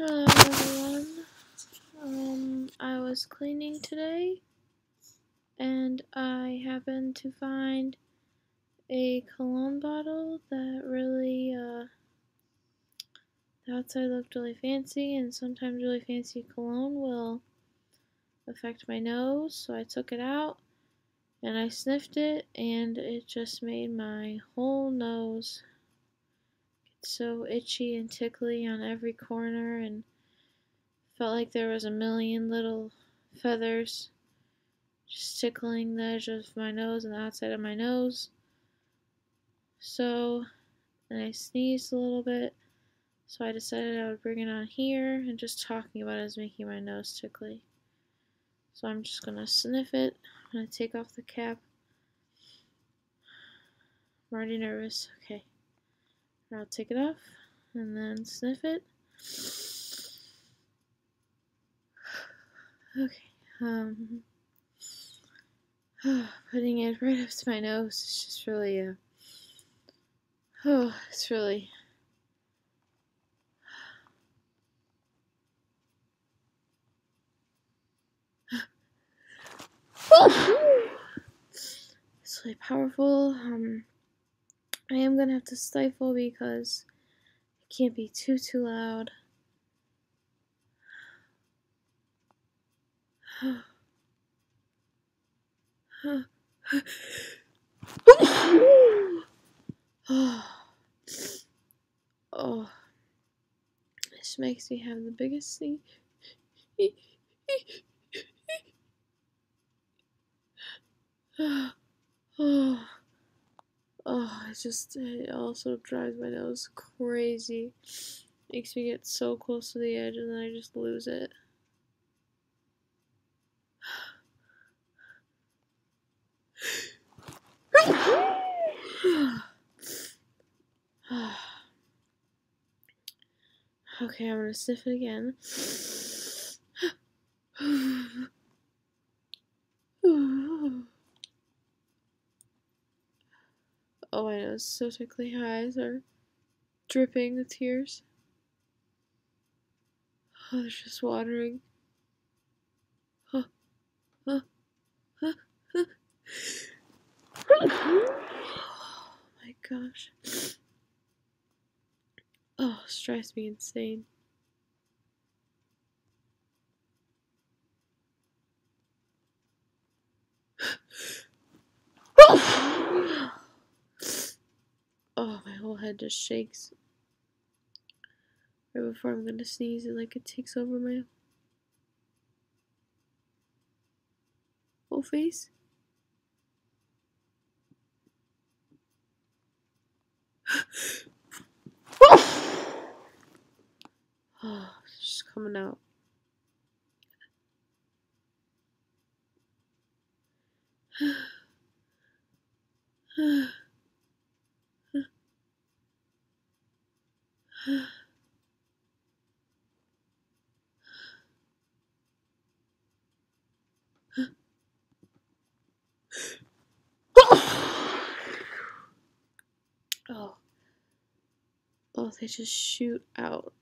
Hello everyone. I was cleaning today and I happened to find a cologne bottle that really, the outside looked really fancy, and sometimes really fancy cologne will affect my nose, so I took it out and I sniffed it and it just made my whole nose get so itchy and tickly on every corner, and felt like there was a million little feathers just tickling the edge of my nose and the outside of my nose. So, and I sneezed a little bit, so I decided I would bring it on here, and just talking about it is making my nose tickly. So I'm just gonna sniff it. I'm gonna take off the cap. I'm already nervous. Okay. I'll take it off and then sniff it. Okay. Putting it right up to my nose is just really, it's really. It's really powerful. I am gonna have to stifle because it can't be too loud. Oh, this makes me have the biggest sneeze. It also drives my nose crazy. Makes me get so close to the edge and then I just lose it. Okay, I'm gonna sniff it again. Oh, my nose is so tickly. My eyes are dripping with tears. Oh, they're just watering. Oh my gosh. Oh, it drives me insane. Oh, my whole head just shakes. Right before I'm gonna sneeze, it takes over my whole face. Oh, it's just coming out. Oh. Oh, they just shoot out.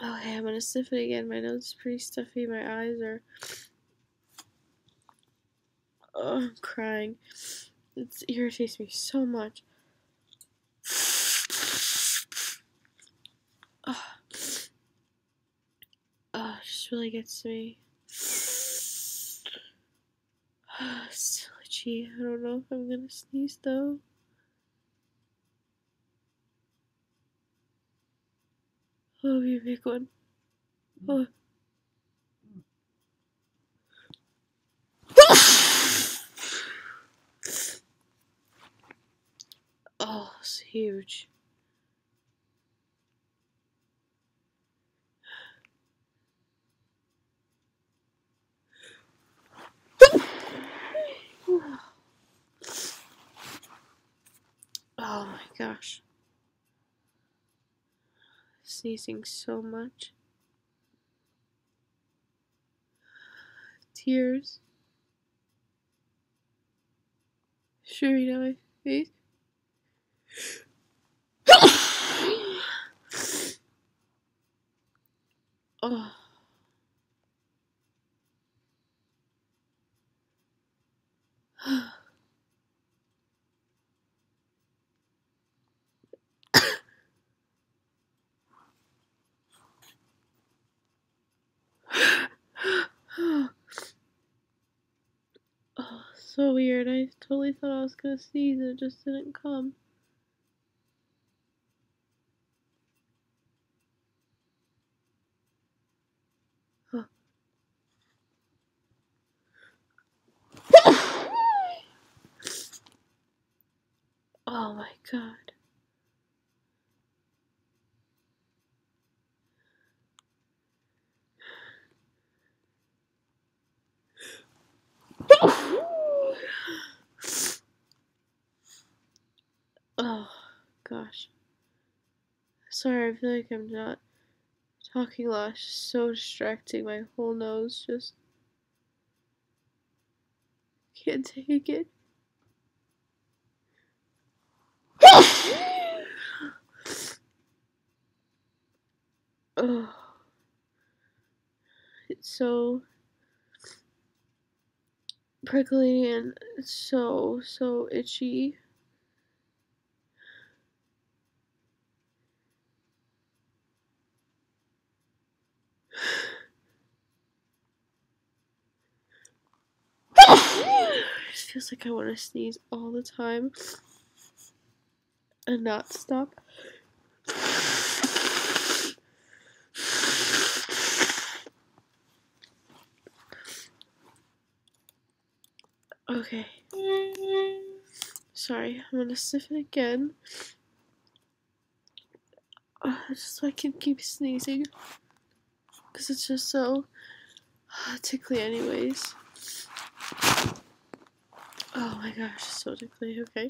Okay, I'm gonna sniff it again. My nose is pretty stuffy. My eyes are. Oh, I'm crying. It irritates me so much. Oh, it just really gets to me. It's still itchy. I don't know if I'm gonna sneeze though. Oh, you big one. Oh. Oh, it's huge. Oh my gosh. sneezing so much. Tears streaming down my face. Oh. Oh, so weird. I totally thought I was gonna sneeze and it just didn't come. Huh. Oh my god. Oh gosh. Sorry, I feel like I'm not talking a lot. It's just so distracting. My whole nose just can't take it. Oh, it's so prickly and so itchy. It just feels like I want to sneeze all the time and not stop. Okay. Sorry, I'm gonna sniff it again. Just so I can keep sneezing. Because it's just so tickly anyways. Oh my gosh, so tickly. Okay.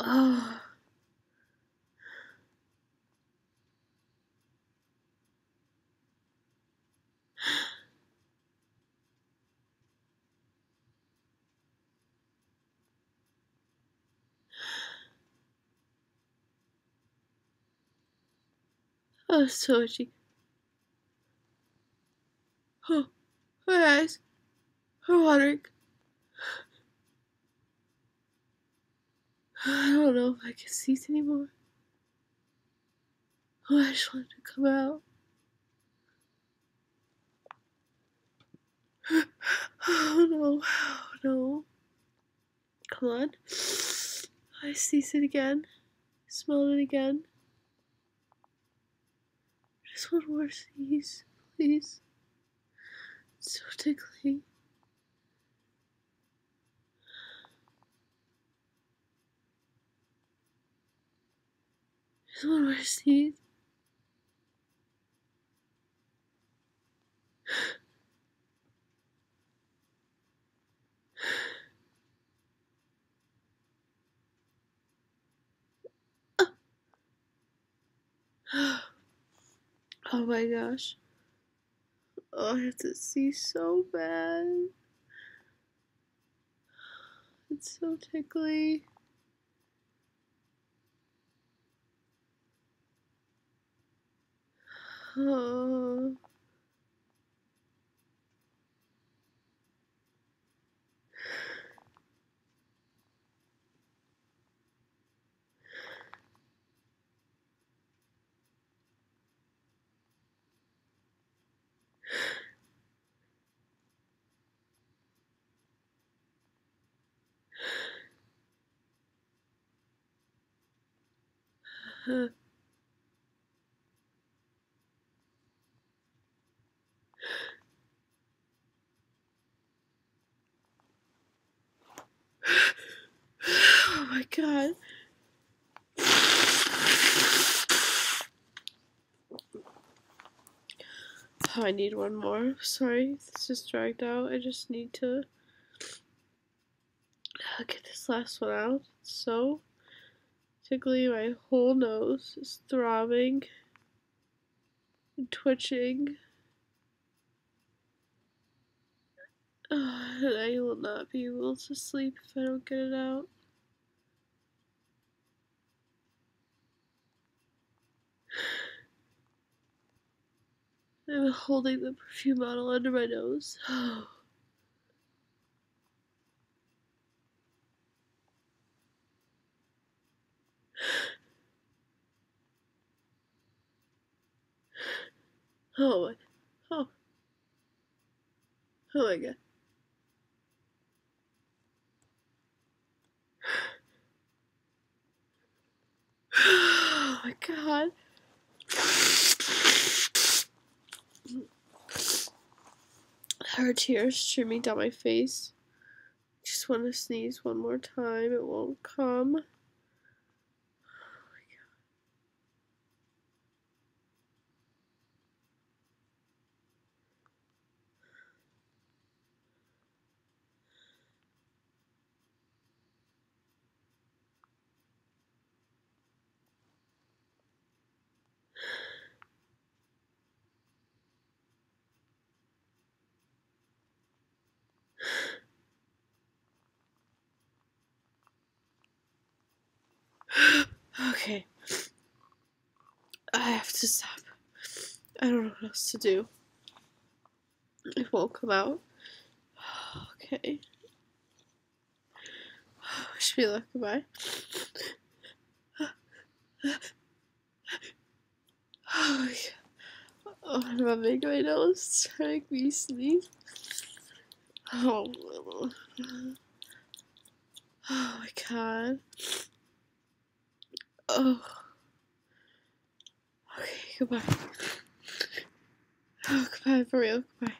Oh. Oh, so itchy. Oh, my eyes are watering. I don't know if I can see it anymore. Oh, I just want it to come out. Oh no, oh no. Come on. I sneeze it again. Smell it again. Just one more sneeze, please. It's so tickly. Just one more sneeze. Oh my gosh. Oh, I have to see so bad. It's so tickly. Oh. Oh my god. Oh, I need one more. Sorry, this just dragged out. I just need to get this last one out. It's so tickly. My whole nose is throbbing and twitching. And I will not be able to sleep if I don't get it out. I'm holding the perfume bottle under my nose. Oh my, oh, oh my god. Oh my god. Her tears streaming down my face. Just want to sneeze one more time. It won't come. Okay. I have to stop. I don't know what else to do. It won't come out. Okay. Wish me luck. Goodbye. Oh my god. Oh, I'm rubbing my nose, trying to make me sneeze. Oh. Oh my god. Oh. Okay, goodbye. Oh, goodbye for real. Goodbye.